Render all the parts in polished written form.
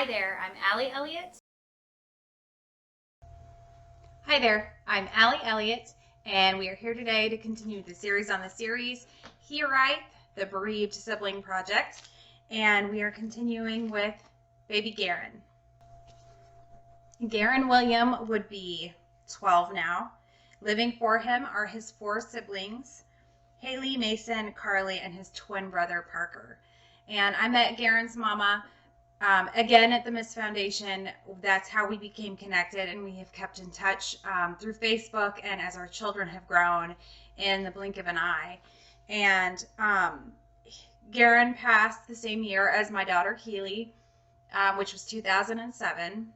Hi there, I'm Aly Elliott. Hi there, I'm Aly Elliott, and we are here today to continue the series on the series Hiraeth, the Bereaved Sibling Project, and we are continuing with baby Garin. Garin William would be 12 now. Living for him are his 4 siblings, Haley, Mason, Carly, and his twin brother Parker. And I met Garin's mama again at the Miss Foundation. That's how we became connected, and we have kept in touch through Facebook and as our children have grown in the blink of an eye. And Garin passed the same year as my daughter Keely, which was 2007.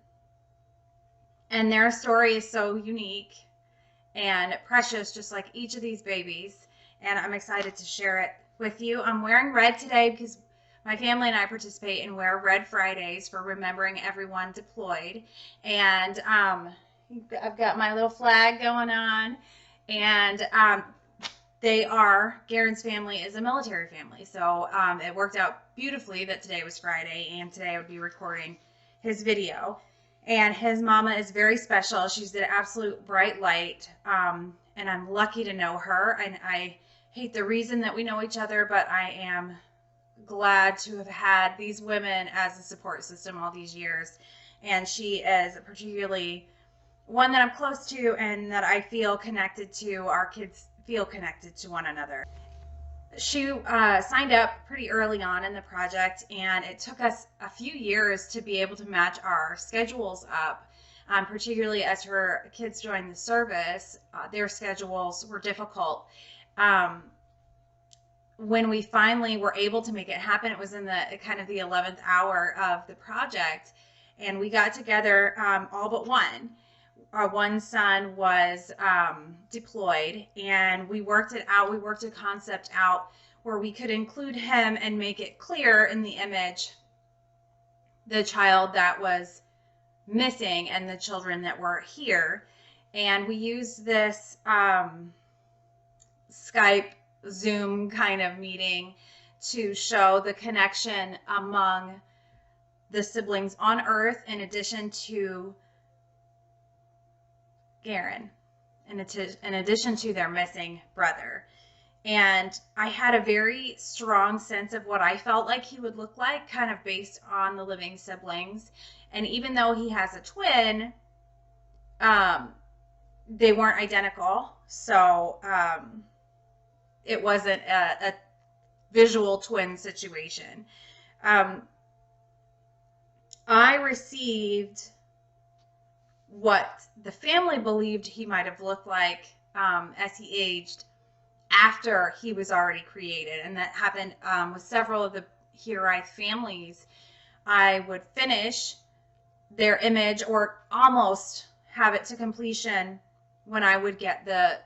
And their story is so unique and precious, just like each of these babies. And I'm excited to share it with you. I'm wearing red today because my family and I participate in Wear Red Fridays for remembering everyone deployed. And I've got my little flag going on. And Garin's family is a military family. So it worked out beautifully that today was Friday, and today I would be recording his video. And his mama is very special. She's an absolute bright light. And I'm lucky to know her. And I hate the reason that we know each other, but I am glad to have had these women as a support system all these years. And she is particularly one that I'm close to and that I feel connected to. Our kids feel connected to one another. She signed up pretty early on in the project, and it took us a few years to be able to match our schedules up, particularly as her kids joined the service. Their schedules were difficult. When we finally were able to make it happen, it was in the kind of the 11th hour of the project, and we got together, all but one. Our one son was deployed, and we worked it out. We worked a concept out where we could include him and make it clear in the image the child that was missing and the children that were here. And we used this Skype, Zoom kind of meeting to show the connection among the siblings on Earth, in addition to Garin, in addition to their missing brother. And I had a very strong sense of what I felt like he would look like, kind of based on the living siblings. And even though he has a twin, they weren't identical. So it wasn't a visual twin situation. I received what the family believed he might have looked like as he aged after he was already created. And that happened with several of the Hiraeth families. I would finish their image or almost have it to completion when I would get the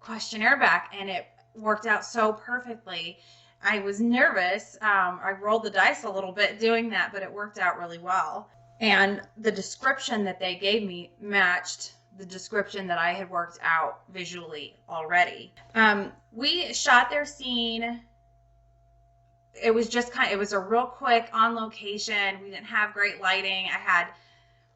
questionnaire back, and it worked out so perfectly. I was nervous. I rolled the dice a little bit doing that, but it worked out really well. And the description that they gave me matched the description that I had worked out visually already. We shot their scene. It was just it was a real quick on location. We didn't have great lighting. I had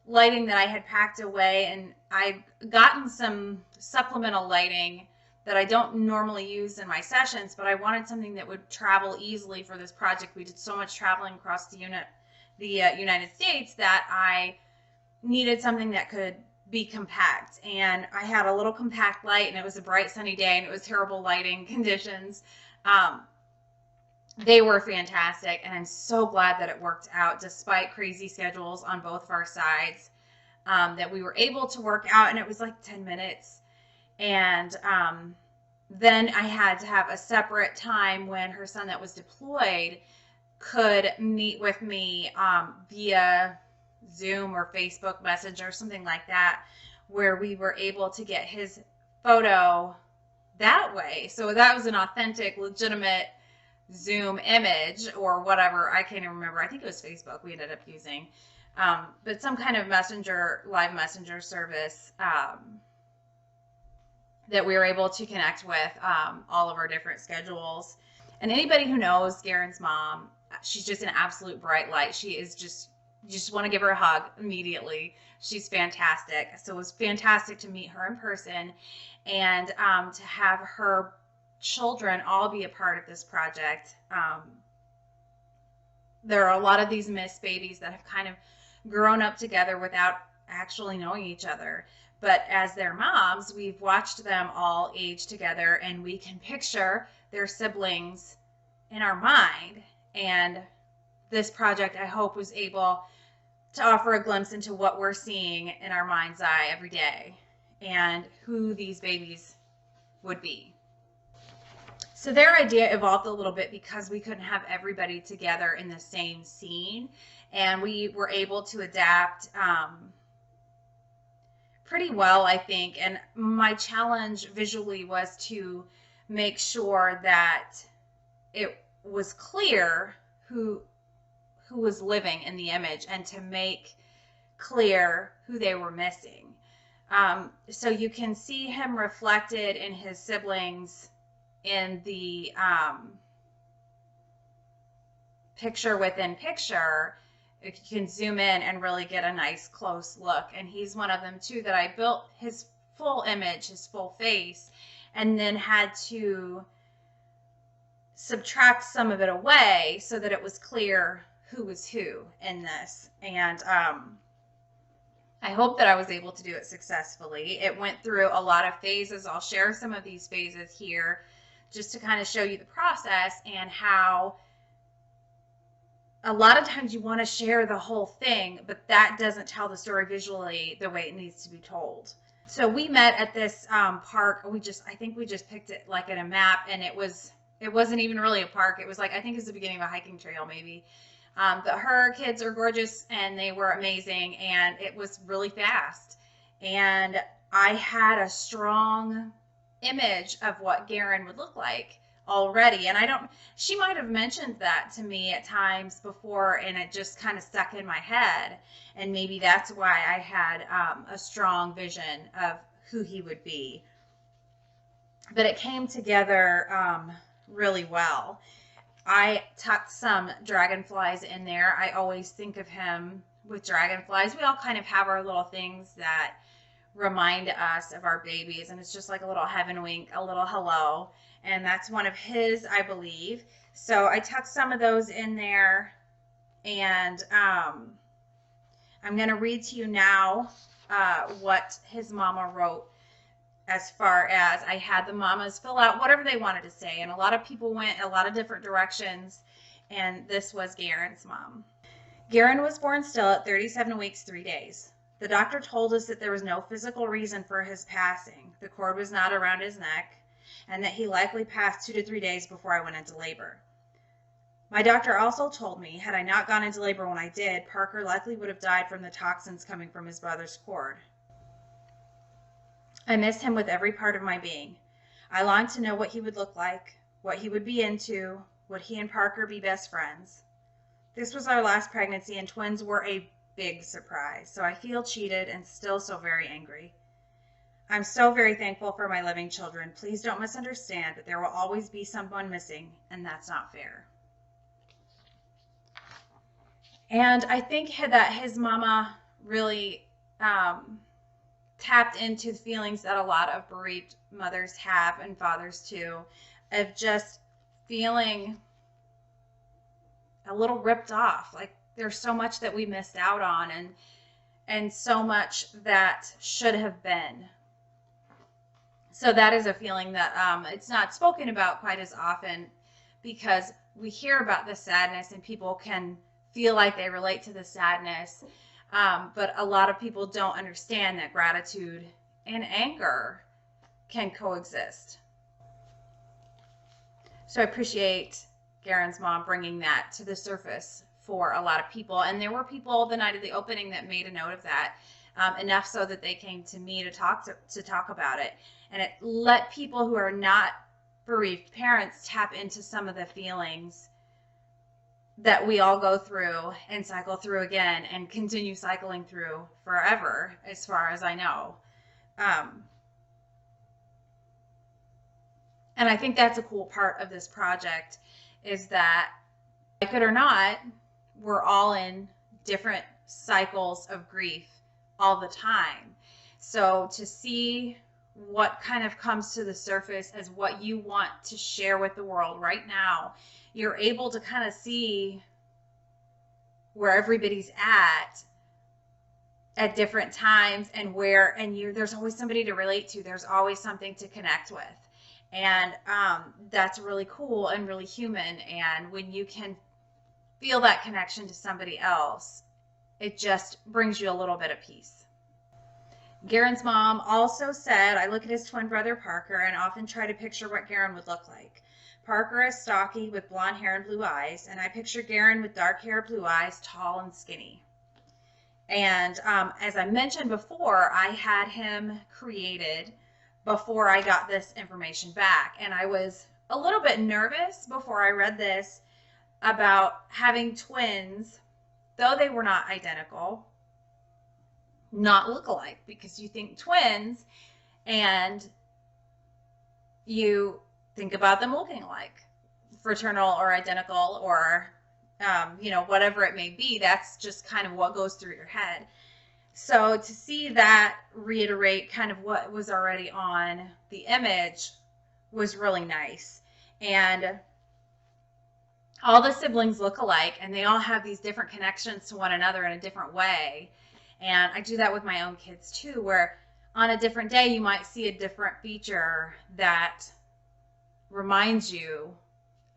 lighting that I had packed away, and I'd gotten some supplemental lighting that I don't normally use in my sessions, but I wanted something that would travel easily for this project. We did so much traveling across the United States that I needed something that could be compact. And I had a little compact light, and it was a bright sunny day, and it was terrible lighting conditions. They were fantastic, and I'm so glad that it worked out despite crazy schedules on both of our sides, that we were able to work out. And it was like 10 minutes. And then I had to have a separate time when her son that was deployed could meet with me via Zoom or Facebook Messenger, something like that, where we were able to get his photo that way. So that was an authentic, legitimate Zoom image or whatever. I can't even remember. I think it was Facebook we ended up using. But some kind of live messenger service that we were able to connect with all of our different schedules. And anybody who knows Garin's mom, she's just an absolute bright light. She is just You just want to give her a hug immediately. She's fantastic. So it was fantastic to meet her in person, and to have her children all be a part of this project. There are a lot of these missed babies that have kind of grown up together without actually knowing each other. But as their moms, we've watched them all age together, and we can picture their siblings in our mind. And this project, I hope, was able to offer a glimpse into what we're seeing in our mind's eye every day and who these babies would be. So their idea evolved a little bit because we couldn't have everybody together in the same scene, and we were able to adapt pretty well, I think. And my challenge visually was to make sure that it was clear who was living in the image, and to make clear who they were missing. So you can see him reflected in his siblings in the picture within picture. You can zoom in and really get a nice close look. And he's one of them too, that I built his full image, his full face, and then had to subtract some of it away so that it was clear who was who in this. And I hope that I was able to do it successfully. It went through a lot of phases. I'll share some of these phases here just to kind of show you the process, and how a lot of times you want to share the whole thing, but that doesn't tell the story visually the way it needs to be told. So we met at this park. I think we just picked it like at a map, and it wasn't even really a park. It was like, I think it's the beginning of a hiking trail maybe. But her kids are gorgeous, and they were amazing, and it was really fast. And I had a strong image of what Garin would look like already. And she might have mentioned that to me at times before, and it just kind of stuck in my head. And maybe that's why I had a strong vision of who he would be. But it came together really well. I tucked some dragonflies in there. I always think of him with dragonflies. We all kind of have our little things that remind us of our babies, and it's just like a little heaven wink, a little hello. And that's one of his, I believe. So I tucked some of those in there, and I'm going to read to you now what his mama wrote. As far as, I had the mamas fill out whatever they wanted to say, and a lot of people went a lot of different directions, and this was Garin's mom. Garin was born still at 37 weeks, 3 days. The doctor told us that there was no physical reason for his passing. The cord was not around his neck, and that he likely passed 2 to 3 days before I went into labor. My doctor also told me, had I not gone into labor when I did, Parker likely would have died from the toxins coming from his brother's cord. I miss him with every part of my being. I longed to know what he would look like, what he would be into. Would he and Parker be best friends? This was our last pregnancy, and twins were a big surprise, so I feel cheated and still so very angry. I'm so very thankful for my living children. Please don't misunderstand, but there will always be someone missing, and that's not fair. And I think that his mama really tapped into feelings that a lot of bereaved mothers have, and fathers too, of just feeling a little ripped off. Like there's so much that we missed out on, and so much that should have been. So that is a feeling that it's not spoken about quite as often, because we hear about the sadness and people can feel like they relate to the sadness. But a lot of people don't understand that gratitude and anger can coexist. So I appreciate Garin's mom bringing that to the surface for a lot of people. And there were people the night of the opening that made a note of that, enough so that they came to me to talk about it. And it let people who are not bereaved parents tap into some of the feelings that we all go through and cycle through again and continue cycling through forever, as far as I know. And I think that's a cool part of this project, is that, like it or not, we're all in different cycles of grief all the time. So to see what kind of comes to the surface as what you want to share with the world right now, you're able to kind of see where everybody's at different times, and there's always somebody to relate to. There's always something to connect with. And that's really cool and really human. And when you can feel that connection to somebody else, it just brings you a little bit of peace. Garin's mom also said, I look at his twin brother Parker and often try to picture what Garin would look like. Parker is stocky with blonde hair and blue eyes, and I picture Garin with dark hair, blue eyes, tall and skinny. And as I mentioned before, I had him created before I got this information back. And I was a little bit nervous before I read this about having twins, though they were not identical, not look alike, because you think twins and you think about them looking alike, fraternal or identical or whatever it may be. That's just kind of what goes through your head. So to see that reiterate kind of what was already on the image was really nice. And all the siblings look alike, and they all have these different connections to one another in a different way. And I do that with my own kids too, where on a different day you might see a different feature that reminds you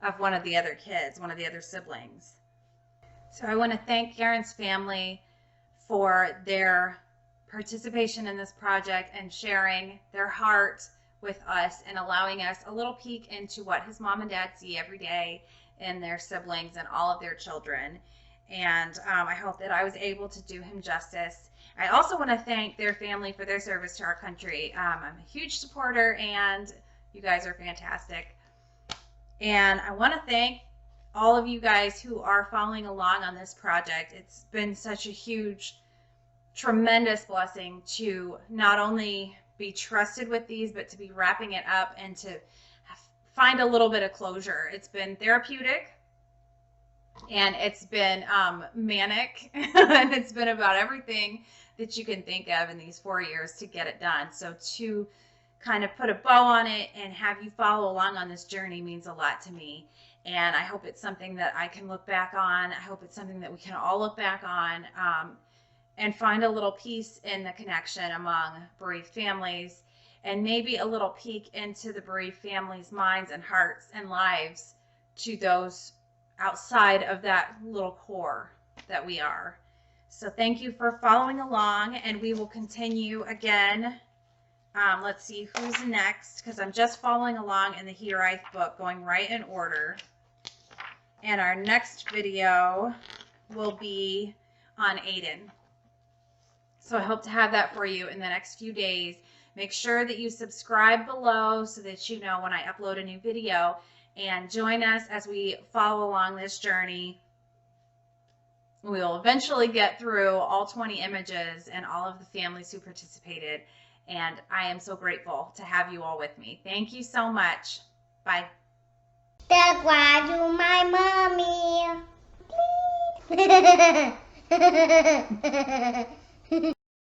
of one of the other kids, one of the other siblings. So I want to thank Garin's family for their participation in this project and sharing their heart with us and allowing us a little peek into what his mom and dad see every day in their siblings and all of their children. And I hope that I was able to do him justice. I also want to thank their family for their service to our country. I'm a huge supporter, and you guys are fantastic. And I want to thank all of you guys who are following along on this project. It's been such a huge, tremendous blessing to not only be trusted with these, but to be wrapping it up and to find a little bit of closure. It's been therapeutic, and it's been manic, and it's been about everything that you can think of in these 4 years to get it done. So to kind of put a bow on it and have you follow along on this journey means a lot to me. And I hope it's something that I can look back on. I hope it's something that we can all look back on and find a little peace in the connection among bereaved families, and maybe a little peek into the bereaved families' minds and hearts and lives to those outside of that little core that we are. So thank you for following along, and we will continue again. Let's see who's next, because I'm just following along in the Hiraeth book, going right in order. And our next video will be on Aiden. So I hope to have that for you in the next few days. Make sure that you subscribe below so that you know when I upload a new video, and join us as we follow along this journey. We will eventually get through all 20 images and all of the families who participated. And I am so grateful to have you all with me. Thank you so much. Bye. That's why I do my mommy. Please.